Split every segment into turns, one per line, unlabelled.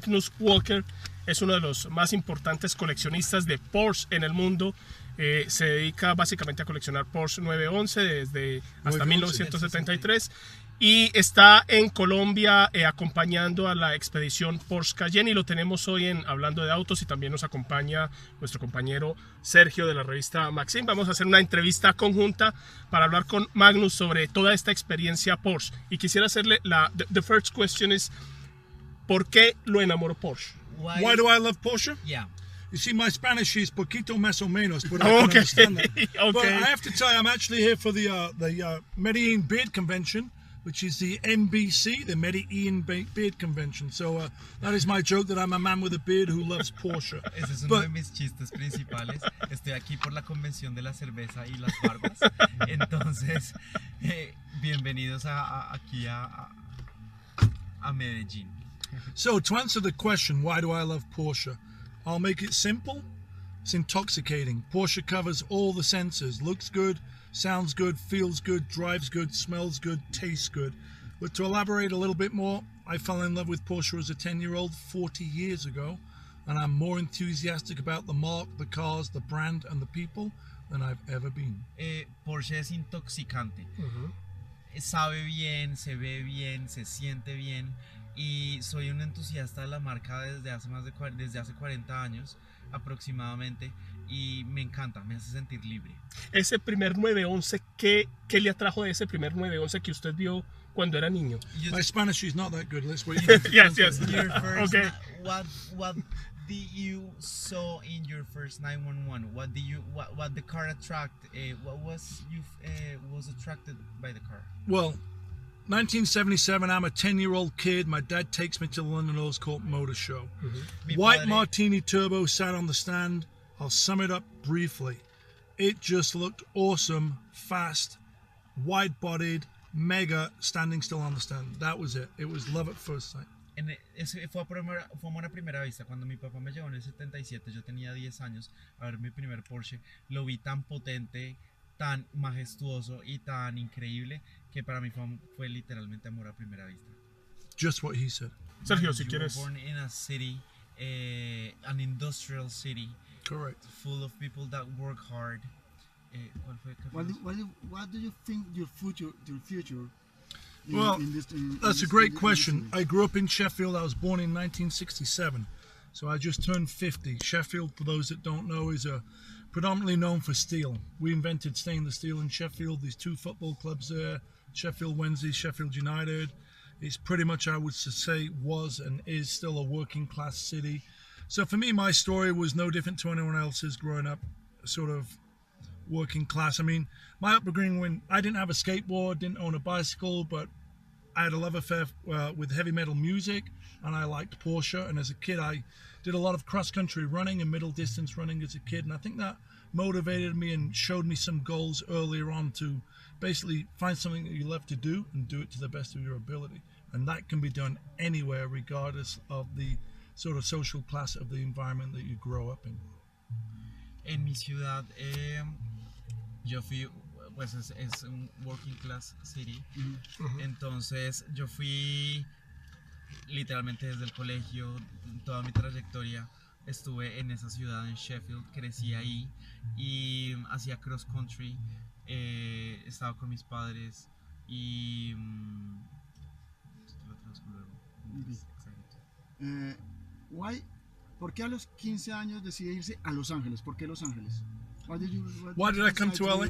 Magnus Walker es uno de los más importantes coleccionistas de Porsche en el mundo. Se dedica básicamente a coleccionar Porsche 911 desde hasta 1973 y está en Colombia acompañando a la expedición Porsche Cayenne, y lo tenemos hoy en Hablando de Autos, y también nos acompaña nuestro compañero Sergio de la revista Maxim. Vamos a hacer una entrevista conjunta para hablar con Magnus sobre toda esta experiencia Porsche, y quisiera hacerle the first question is, ¿por qué lo enamoró Porsche?
Why do I love Porsche?
Yeah.
You see, my Spanish is poquito más o menos, but I can understand that.
Okay.
But I have to tell you, I'm actually here for the Medellin Beard Convention, which is the MBC, the Medellin Beard Convention. So that is my joke, that I'm a man with a beard who loves Porsche.
Ese es uno de mis chistes principales. Estoy aquí por la convención de la cerveza y las barbas. Entonces, bienvenidos aquí a Medellín.
So to answer the question, why do I love Porsche? I'll make it simple. It's intoxicating. Porsche covers all the senses. Looks good, sounds good, feels good, drives good, smells good, tastes good. But to elaborate a little bit more, I fell in love with Porsche as a 10-year-old 40 years ago, and I'm more enthusiastic about the mark, the cars, the brand, and the people than I've ever been.
Porsche es intoxicante. Sabe bien, se ve bien, se siente bien. Y soy un entusiasta de la marca desde hace 40 años aproximadamente, y me encanta, me hace sentir libre.
Ese primer 911, ¿qué le atrajo de ese primer 911 que usted vio cuando era niño?
My Spanish is not that good. Let's wait.
Yes.
Your first,
Okay.
What did you saw in your first 911? What the car attract? What was you was attracted by the car?
Well, 1977, I'm a 10-year-old kid. My dad takes me to the London Auto Court Motor Show. White Martini Turbo sat on the stand. I'll sum it up briefly. It just looked awesome, fast, wide-bodied, mega, standing still on the stand. That was it. It was love at first sight.
Fue amor a primera vista. Cuando mi papá me llevó en el 77, yo tenía 10 años, a ver mi primer Porsche. Lo vi tan potente, tan majestuoso y tan increíble, que para mí fue literalmente amor a primera vista.
Just what he said.
Sergio, si quieres.
Born in a city, an industrial city.
Correct.
Full of people that work hard.
What do you think your future?
Well, that's a great question. I grew up in Sheffield. I was born in 1967, so I just turned 50. Sheffield, for those that don't know, is predominantly known for steel. We invented stainless steel in Sheffield. There's 2 football clubs there, Sheffield Wednesday, Sheffield United. It's pretty much, I would say, was and is still a working class city. So for me, my story was no different to anyone else's growing up, sort of working class. I mean, my upbringing, when I didn't have a skateboard, didn't own a bicycle, but I had a love affair with heavy metal music, and I liked Porsche. And as a kid, I did a lot of cross-country running and middle distance running as a kid, and I think that motivated me and showed me some goals earlier on to basically find something that you love to do and do it to the best of your ability. And that can be done anywhere, regardless of the sort of social class of the environment that you grow up in.
En mi ciudad, yo fui, pues es un working class city. Entonces yo fui literalmente desde el colegio, toda mi trayectoria estuve en esa ciudad, en Sheffield, crecí ahí y hacía cross country, estaba con mis padres y lo traduzco luego.
¿Por qué a los 15 años decide irse a Los Ángeles? ¿Por qué Los Ángeles?
Why did I come to LA?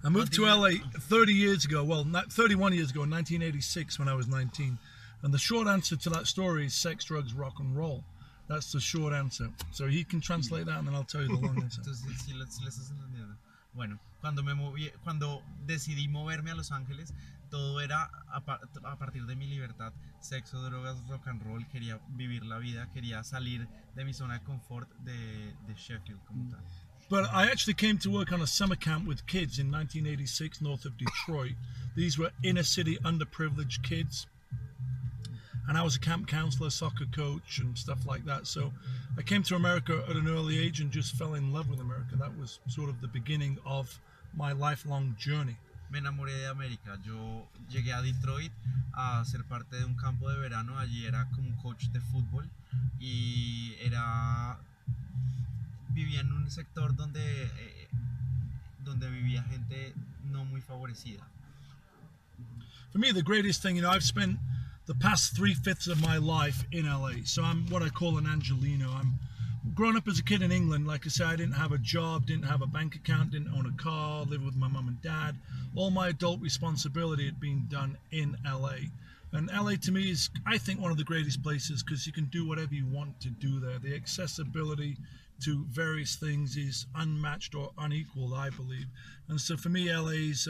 I moved to LA 30 years ago, well, 31 years ago, in 1986 when I was 19. And the short answer to that story is sex, drugs, rock and roll. That's the short answer. So he can translate that and then I'll tell you the long answer.
Entonces, si les estás entendiendo. Bueno, cuando decidí moverme a Los Ángeles, todo era a partir de mi libertad. Sexo, drogas, rock and roll. Quería vivir la vida, quería salir de mi zona de confort de Sheffield como tal.
But I actually came to work on a summer camp with kids in 1986 north of Detroit. These were inner city underprivileged kids. And I was a camp counselor, soccer coach and stuff like that. So I came to America at an early age and just fell in love with America. That was sort of the beginning of my lifelong journey.
Me enamoré de América. Yo llegué a Detroit a ser parte de un campo de verano. Allí era como un coach de fútbol y vivía en un sector donde vivía gente no muy favorecida.
For me, the greatest thing, I've spent the past 3/5 of my life in LA, so I'm what I call an Angelino. I'm growing up as a kid in England. Like I said, I didn't have a job, didn't have a bank account, didn't own a car, lived with my mum and dad. All my adult responsibility had been done in LA. And LA to me is, I think, one of the greatest places because you can do whatever you want to do there. The accessibility to various things is unmatched or unequaled, I believe. And so for me, LA is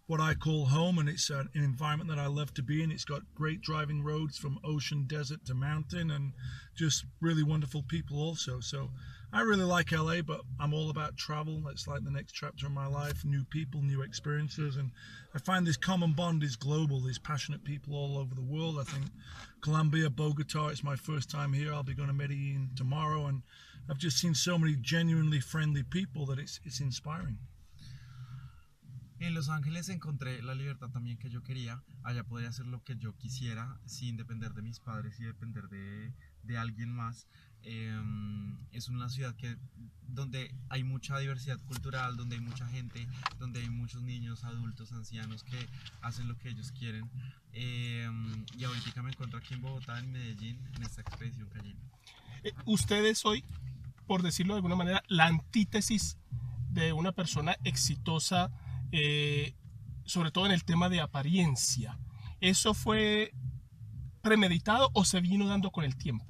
what I call home, and it's an environment that I love to be in. It's got great driving roads from ocean, desert to mountain, and just really wonderful people also. So I really like LA, but I'm all about travel. It's like the next chapter of my life, new people, new experiences, and I find this common bond is global. There's passionate people all over the world. I think Colombia, Bogota, it's my first time here. I'll be going to Medellin tomorrow, and I've just seen so many genuinely friendly people that it's inspiring.
En Los Ángeles encontré la libertad también que yo quería. Allá podría hacer lo que yo quisiera sin depender de mis padres y depender de alguien más. Es una ciudad donde hay mucha diversidad cultural, donde hay mucha gente, donde hay muchos niños, adultos, ancianos que hacen lo que ellos quieren. Y ahorita me encuentro aquí en Bogotá, en Medellín, en esta expedición Cayenne.
Usted es hoy, por decirlo de alguna manera, la antítesis de una persona exitosa, sobre todo en el tema de apariencia. ¿Eso fue premeditado o se vino dando con el tiempo?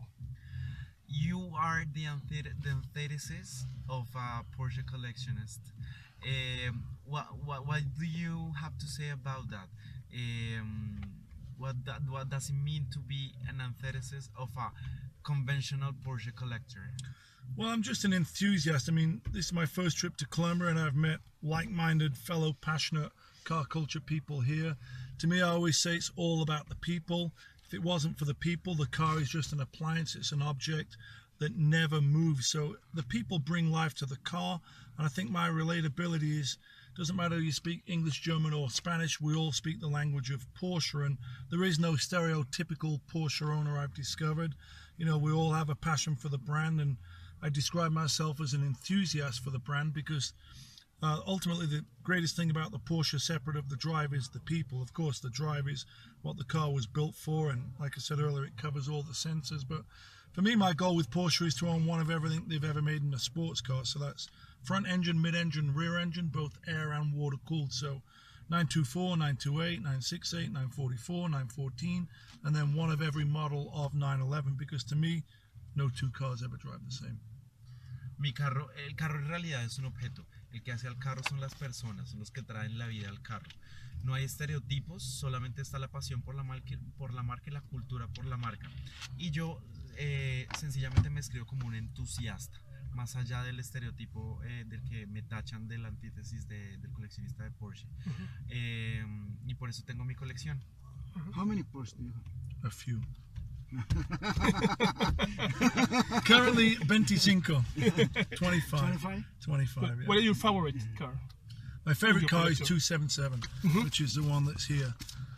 You are the antithesis of a Porsche collectionist. What do you have to say about that? What does it mean to be an antithesis of a conventional Porsche collector?
Well, I'm just an enthusiast. I mean, this is my first trip to Colombia, and I've met like-minded, fellow, passionate car culture people here. To me, I always say it's all about the people. If it wasn't for the people, the car is just an appliance. It's an object that never moves. So the people bring life to the car, and I think my relatability is, doesn't matter if you speak English, German, or Spanish, we all speak the language of Porsche, and there is no stereotypical Porsche owner I've discovered. You know, we all have a passion for the brand, and I describe myself as an enthusiast for the brand because ultimately the greatest thing about the Porsche, separate of the drive, is the people. Of course, the drive is what the car was built for, and like I said earlier, it covers all the senses. But for me, my goal with Porsche is to own one of everything they've ever made in a sports car. So that's front engine, mid-engine, rear engine, both air and water-cooled. So 924, 928, 968, 944, 914, and then one of every model of 911, because to me, no two cars ever drive the same.
El carro en realidad es un objeto. El que hace al carro son las personas, son los que traen la vida al carro. No hay estereotipos, solamente está la pasión por la marca y la cultura por la marca. Y yo sencillamente me escribo como un entusiasta, más allá del estereotipo del que me tachan de la antítesis del coleccionista de Porsche. Y por eso tengo mi colección.
How many Porsche do you have?
A few. Currently 25. 25? 25, yeah.
What is your favorite car?
My favorite car is 277, which is the one that's here.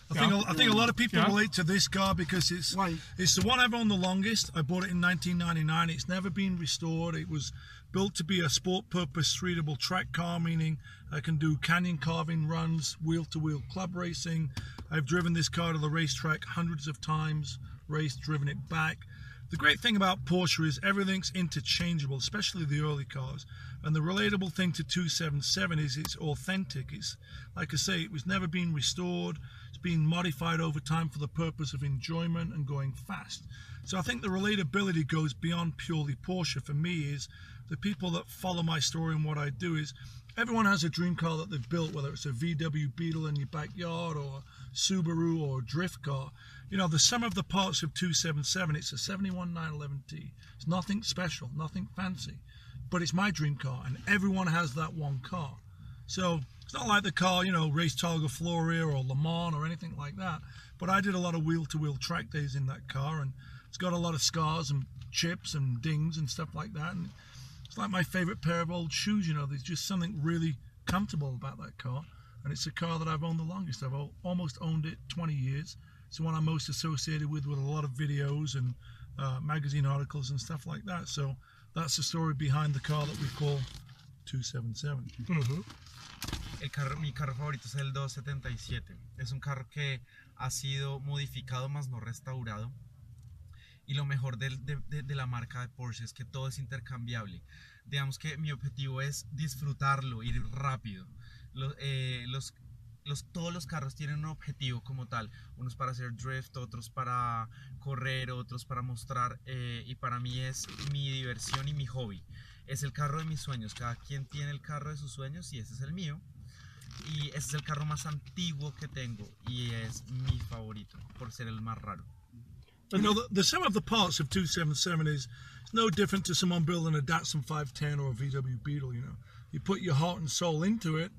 I think a lot of people relate to this car because it's the one I've owned the longest. I bought it in 1999. It's never been restored. It was built to be a sport purpose streetable track car, meaning I can do canyon carving runs, wheel-to-wheel club racing. I've driven this car to the racetrack hundreds of times, raced, driven it back. The great thing about Porsche is everything's interchangeable, especially the early cars. And the relatable thing to 277 is it's authentic. It's, like I say, it was never been restored. It's been modified over time for the purpose of enjoyment and going fast. So I think the relatability goes beyond purely Porsche. For me, is the people that follow my story and what I do is everyone has a dream car that they've built, whether it's a VW Beetle in your backyard or a Subaru or a drift car. You know, the sum of the parts of 277, it's a 71 911T. It's nothing special, nothing fancy, but it's my dream car, and everyone has that one car. So it's not like the car, you know, race Targa Floria or Le Mans or anything like that, but I did a lot of wheel-to-wheel track days in that car, and it's got a lot of scars and chips and dings and stuff like that, and it's like my favorite pair of old shoes. You know, there's just something really comfortable about that car. and it's a car that I've owned the longest. I've almost owned it 20 years. It's the one I'm most associated with a lot of videos and magazine articles and stuff like that. So that's the story behind the car that we call 277.
Mi carro favorito es el 277. Es un carro que ha sido modificado más no restaurado. Y lo mejor de la marca de Porsche es que todo es intercambiable. Digamos que mi objetivo es disfrutarlo, ir rápido. Todos los carros tienen un objetivo como tal. Unos para hacer drift, otros para correr, otros para mostrar. Y para mí es mi diversión y mi hobby. Es el carro de mis sueños. Cada quien tiene el carro de sus sueños y ese es el mío. Y ese es el carro más antiguo que tengo. Y es mi favorito por ser el más raro.
You know, the sum of the parts of 277 is no different to someone building a Datsun 510 or a VW Beetle, you know. You put your heart and soul into it,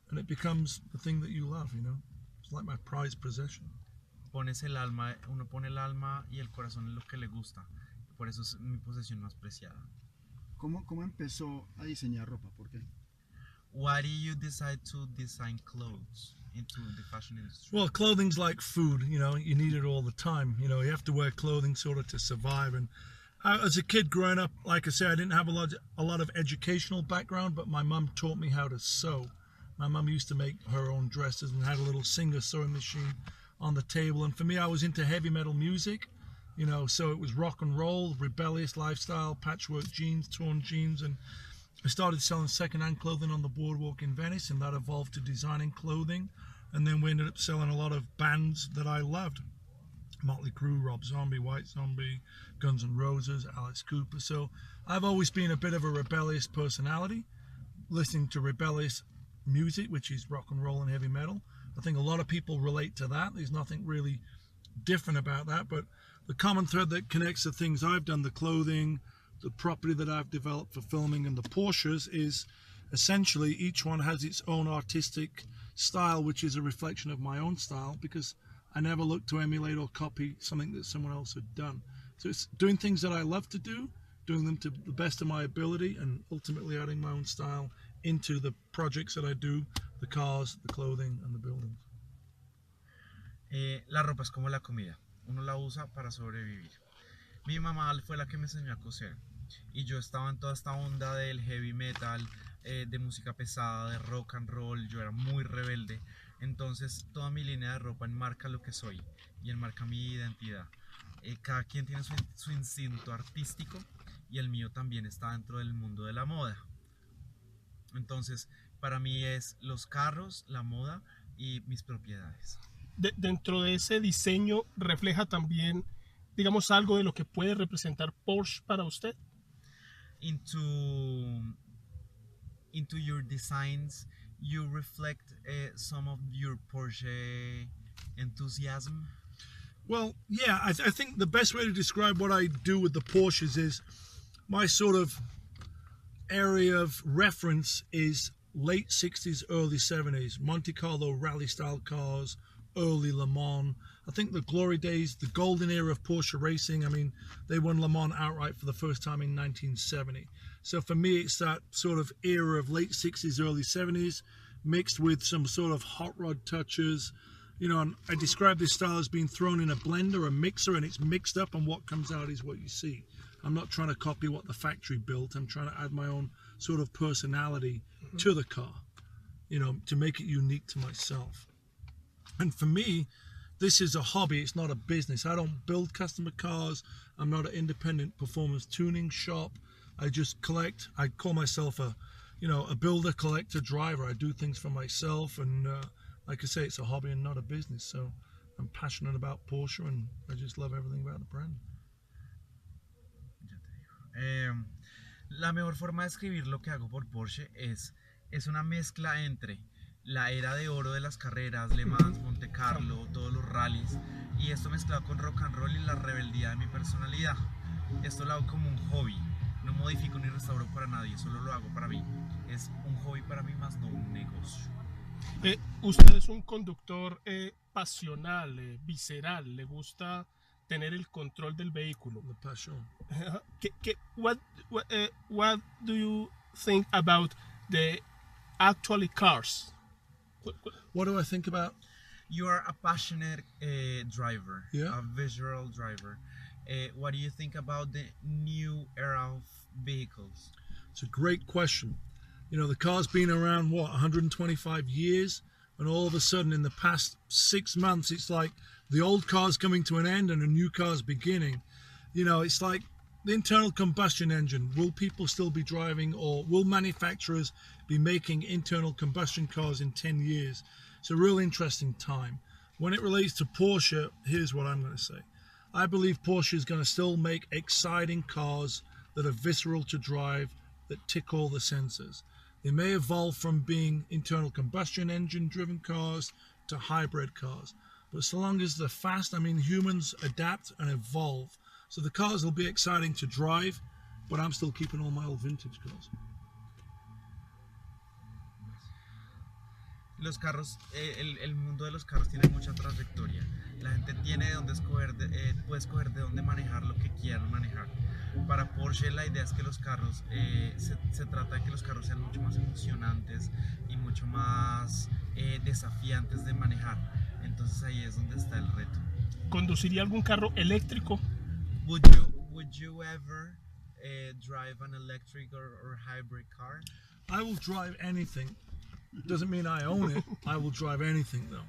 and it becomes the thing that you love, you know. It's like my prized possession.
Uno pone el alma y el corazón en lo que le gusta. Por eso es mi posesión más preciada.
¿Cómo empezó a diseñar ropa? ¿Por qué?
Why do you decide to design clothes into the fashion industry?
Well, clothing's like food, you know, you need it all the time. You know, you have to wear clothing sort of to survive. And as a kid growing up, like I say, I didn't have a lot of educational background, but my mum taught me how to sew. My mum used to make her own dresses and had a little Singer sewing machine on the table. And for me, I was into heavy metal music, you know, so it was rock and roll, rebellious lifestyle, patchwork jeans, torn jeans. And I started selling second-hand clothing on the boardwalk in Venice, and that evolved to designing clothing. And then we ended up selling a lot of bands that I loved. Motley Crue, Rob Zombie, White Zombie, Guns N' Roses, Alice Cooper. So I've always been a bit of a rebellious personality, listening to rebellious music, which is rock and roll and heavy metal. I think a lot of people relate to that. There's nothing really different about that, but the common thread that connects the things I've done, the clothing, the property that I've developed for filming, and the Porsches, is essentially each one has its own artistic style, which is a reflection of my own style, because I never look to emulate or copy something that someone else had done. So it's doing things that I love to do, doing them to the best of my ability, and ultimately adding my own style into the projects that I do, the cars, the clothing, and the buildings.
La ropa es como la comida, uno la usa para sobrevivir. Mi mamá fue la que me enseñó a coser y yo estaba en toda esta onda del heavy metal, de música pesada, de rock and roll. Yo era muy rebelde, entonces toda mi línea de ropa enmarca lo que soy y enmarca mi identidad. Cada quien tiene su instinto artístico y el mío también está dentro del mundo de la moda. Entonces para mí es los carros, la moda y mis propiedades.
Dentro de ese diseño refleja también, digamos, algo de lo que puede representar Porsche para usted.
Into your designs, you reflect some of your Porsche enthusiasm.
Well, yeah, I think the best way to describe what I do with the Porsches is my sort of area of reference is late 60s, early 70s, Monte Carlo rally style cars, early Le Mans. I think the glory days, the golden era of Porsche racing, I mean, they won Le Mans outright for the first time in 1970. So for me, it's that sort of era of late 60s, early 70s, mixed with some sort of hot rod touches. You know, and I describe this style as being thrown in a blender, a mixer, and it's mixed up, and what comes out is what you see. I'm not trying to copy what the factory built. I'm trying to add my own sort of personality to the car, you know, to make it unique to myself. And for me, this is a hobby, it's not a business. I don't build customer cars. I'm not an independent performance tuning shop. I just collect. I call myself a builder, collector, driver. I do things for myself, and like I say, it's a hobby and not a business. So I'm passionate about Porsche, and I just love everything about the brand.
La mejor forma de escribir lo que hago por Porsche es una mezcla entre la era de oro de las carreras, Le Mans, Monte Carlo, todos los rallies, y esto mezclado con rock and roll y la rebeldía de mi personalidad. Esto lo hago como un hobby, no modifico ni restauro para nadie, solo lo hago para mí. Es un hobby para mí más no un negocio.
Usted es un conductor pasional, visceral, le gusta tener el control del vehículo.
The passion.
What do you think about the actual cars?
What do I think about?
You are a passionate driver,
Yeah.
a visual driver. What do you think about the new era of vehicles?
It's a great question. You know, the car's been around, what, 125 years? And all of a sudden, in the past 6 months, it's like the old car's coming to an end and a new car's beginning. You know, it's like the internal combustion engine. Will people still be driving, or will manufacturers be making internal combustion cars in 10 years? It's a real interesting time. When it relates to Porsche, here's what I'm going to say. I believe Porsche is going to still make exciting cars that are visceral to drive, that tick all the senses. They may evolve from being internal combustion engine driven cars to hybrid cars. But so long as they're fast, I mean, humans adapt and evolve. So the cars will be exciting to drive, but I'm still keeping all my old vintage cars.
Los carros, el mundo de los carros tiene mucha trayectoria. La gente tiene donde escoger, puede escoger de dónde manejar lo que quieran manejar. Para Porsche la idea es que los carros, se trata de que los carros sean mucho más emocionantes y mucho más desafiantes de manejar. Entonces ahí es donde está el reto.
¿Conduciría algún carro eléctrico?
Would you ever drive an electric or hybrid car?
I will drive anything. Doesn't mean I own it. I will drive anything though.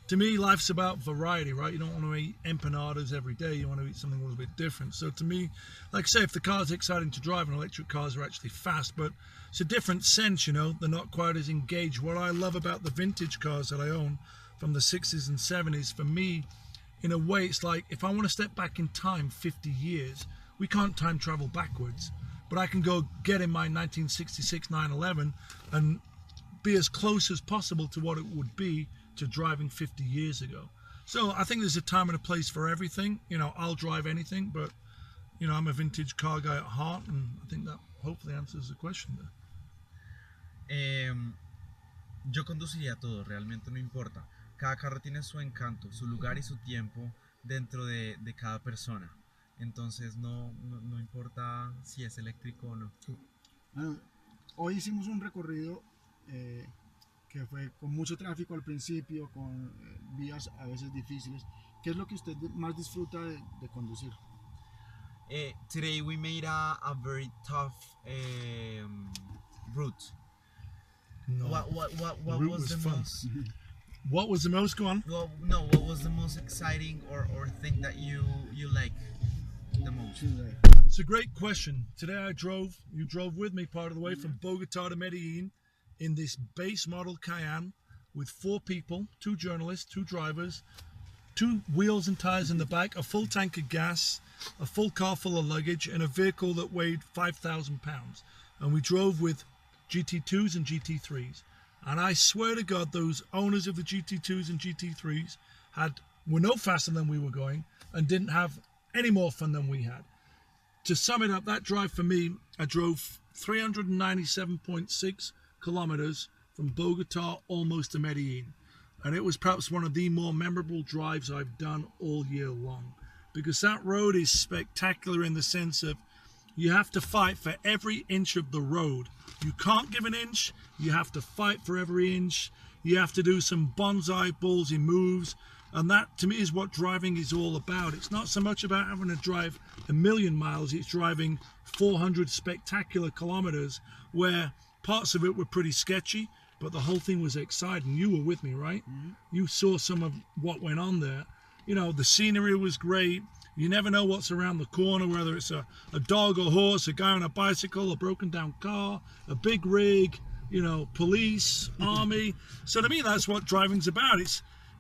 To me, life's about variety, right? You don't want to eat empanadas every day. You want to eat something a little bit different. So to me, like I say, if the car's exciting to drive, and electric cars are actually fast, but it's a different sense, you know. They're not quite as engaged. What I love about the vintage cars that I own from the 60s and 70s, for me, in a way, it's like if I want to step back in time 50 years, we can't time travel backwards, but I can go get in my 1966 911 and be as close as possible to what it would be to driving 50 years ago. So I think there's a time and a place for everything. You know, I'll drive anything, but you know, I'm a vintage car guy at heart, and I think that hopefully answers the question there.
Yo conduciría todo, realmente no importa. Cada carro tiene su encanto, su lugar y su tiempo dentro de cada persona. Entonces no importa si es eléctrico o no.
Bueno, hoy hicimos un recorrido que fue con mucho tráfico al principio, con vías a veces difíciles. ¿Qué es lo que usted más disfruta de conducir?
Today we made a very tough route.
No,
What
the route
was the
fun.
most?
What was the most? Go on.
Well, no. What was the most exciting or thing that you like the most?
It's a great question. Today you drove with me part of the way from Bogota to Medellin in this base model Cayenne with 4 people, 2 journalists, 2 drivers, 2 wheels and tires in the back, a full tank of gas, a full car full of luggage, and a vehicle that weighed 5,000 pounds. And we drove with GT2s and GT3s. And I swear to God, those owners of the GT2s and GT3s were no faster than we were going and didn't have any more fun than we had. To sum it up, that drive for me, I drove 397.6 kilometers from Bogota almost to Medellin. And it was perhaps one of the more memorable drives I've done all year long. Because that road is spectacular in the sense of you have to fight for every inch of the road. You can't give an inch, you have to fight for every inch. You have to do some bonsai ballsy moves. And that, to me, is what driving is all about. It's not so much about having to drive 1,000,000 miles. It's driving 400 spectacular kilometers where parts of it were pretty sketchy, but the whole thing was exciting. You were with me, right? Mm-hmm. You saw some of what went on there. You know, the scenery was great. You never know what's around the corner, whether it's a dog or horse, a guy on a bicycle, a broken down car, a big rig, you know, police, army. So to me, that's what driving's about.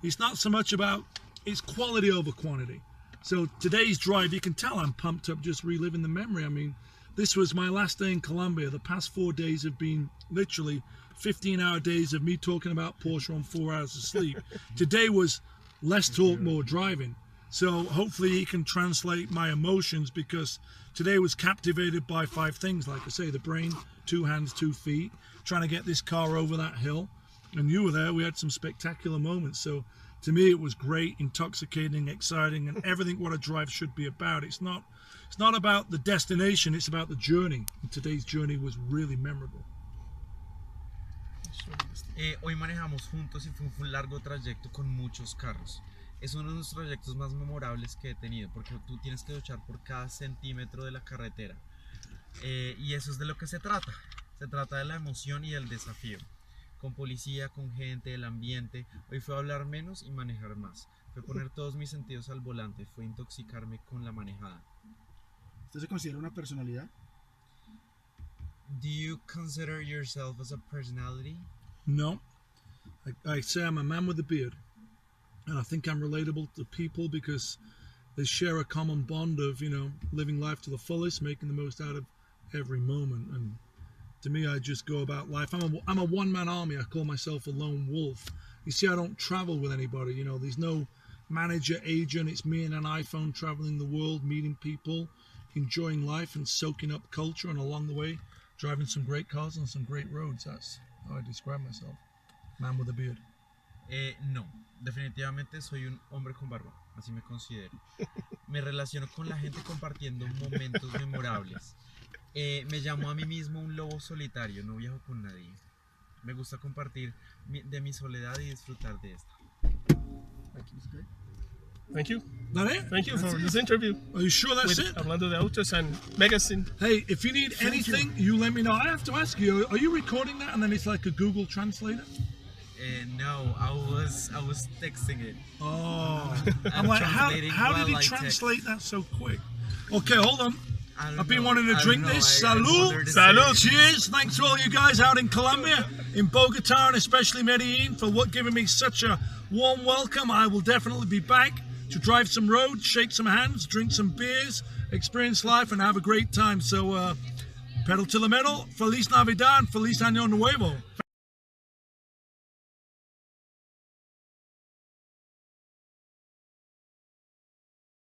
It's not so much about, it's quality over quantity. So today's drive, you can tell I'm pumped up just reliving the memory. I mean, this was my last day in Colombia. The past 4 days have been literally 15-hour days of me talking about Porsche on 4 hours of sleep. Today was less talk, more driving. So hopefully he can translate my emotions, because today was captivated by 5 things. Like I say, the brain, 2 hands, 2 feet, trying to get this car over that hill. And you were there. We had some spectacular moments. So to me, it was great, intoxicating, exciting, and everything what a drive should be about. It's not about the destination, it's about the journey. And today's journey was really memorable.
Hoy manejamos juntos y fue un largo trayecto con muchos carros. Es uno de los trayectos más memorables que he tenido porque tú tienes que luchar por cada centímetro de la carretera. Y eso es de lo que se trata. Se trata de la emoción y del desafío. Con policía, con gente, el ambiente. Hoy fue hablar menos y manejar más. Fue poner todos mis sentidos al volante. Fue intoxicarme con la manejada.
¿Usted se considera una personalidad?
Do you consider yourself as a personality?
No. I say I'm a man with a beard. And I think I'm relatable to people because they share a common bond of, you know, living life to the fullest, making the most out of every moment. And to me, I just go about life. I'm a one-man army. I call myself a lone wolf. You see, I don't travel with anybody. You know, there's no manager, agent. It's me and an iPhone traveling the world, meeting people, enjoying life and soaking up culture. And along the way, driving some great cars on some great roads. That's how I describe myself. Man with a beard.
No, definitivamente soy un hombre con barba, así me considero. Me relaciono con la gente compartiendo momentos memorables. Me llamo a mí mismo un lobo solitario, no viajo con nadie. Me gusta compartir de mi soledad y disfrutar de esta.
Thank you.
That it?
Thank you for this interview.
Are you sure that's it?
Hablando de autos and magazine.
Hey, if you need anything, you let me know. I have to ask you, are you recording that and then it's like a Google Translator?
No, I was texting it.
Oh, I'm like, how did he translate that so quick? Okay, hold on. I've been wanting to drink this. Salud.
Salud.
Cheers. Thanks to all you guys out in Colombia, in Bogota, and especially Medellin for giving me such a warm welcome. I will definitely be back to drive some roads, shake some hands, drink some beers, experience life, and have a great time. So, pedal to the metal. Feliz Navidad and Feliz Año Nuevo.